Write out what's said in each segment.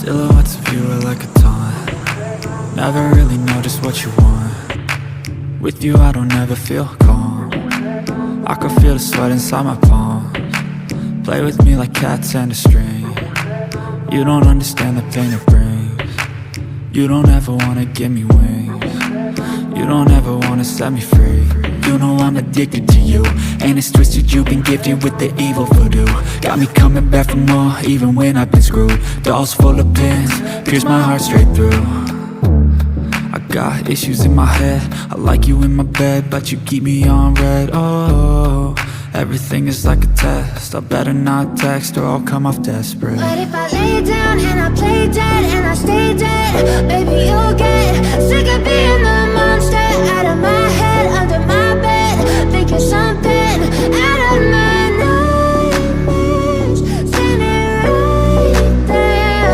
Silhouettes of you are like a taunt. Never really know just what you want. With you I don't ever feel calm. I can feel the sweat inside my palms. Play with me like cats and a string. You don't understand the pain it brings. You don't ever wanna give me wings. You don't ever wanna set me free. You know I'm addicted to you, and it's twisted, you've been gifted with the evil voodoo. Got me coming back for more, even when I've been screwed. Dolls full of pins, pierce my heart straight through. I got issues in my head, I like you in my bed, but you keep me on red. Oh, everything is like a test, I better not text or I'll come off desperate. But if I lay down and I play dead and I stay dead, baby you'll get sick of being the monster out of my head, under my bed, thinking something out of my nightmares, standing right there.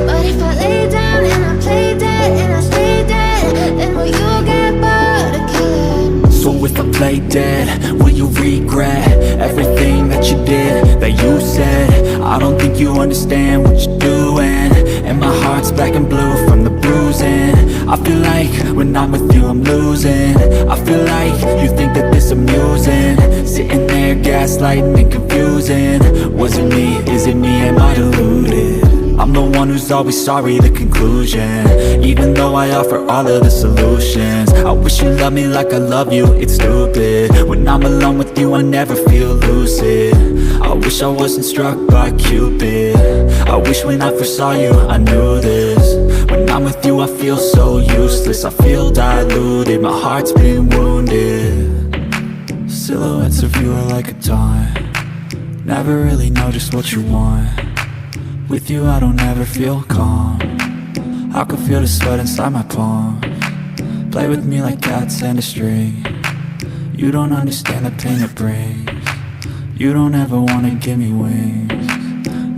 But if I lay down and I play dead and I stay dead, then will you get bored of killing me? So if I play dead, will you regret everything that you did, that you said? I don't think you understand what you're doing, and my heart's black and blue from the bruising. I feel like when I'm with you I'm losing. I feel like you think that this amusing, sitting there gaslighting and confusing. Was it me? Is it me? Am I deluded? I'm the one who's always sorry, the conclusion, even though I offer all of the solutions. I wish you loved me like I love you, it's stupid. When I'm alone with you I never feel lucid. I wish I wasn't struck by Cupid. I wish when I first saw you I knew this. When I'm with you I feel so useless, I feel diluted, my heart's been wounded. Silhouettes of you are like a taunt. Never really know just what you want. With you I don't ever feel calm. I can feel the sweat inside my palms. Play with me like cats and a string. You don't understand the pain it brings. You don't ever wanna give me wings.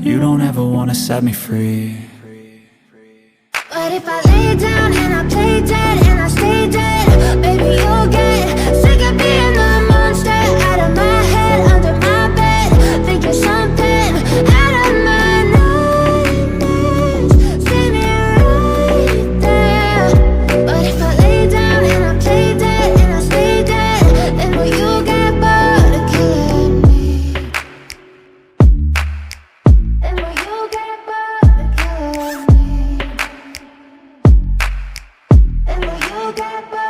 You don't ever wanna set me free. But if I lay down and I play dead and I stay dead, baby you'll get sick of being the monster out of my head, under my bed, thinking something out of my nightmares, standing right there. But if I lay down and I play dead and I stay dead, then will you get bored of killing me? Then will you get bored of killing me? And will you get back?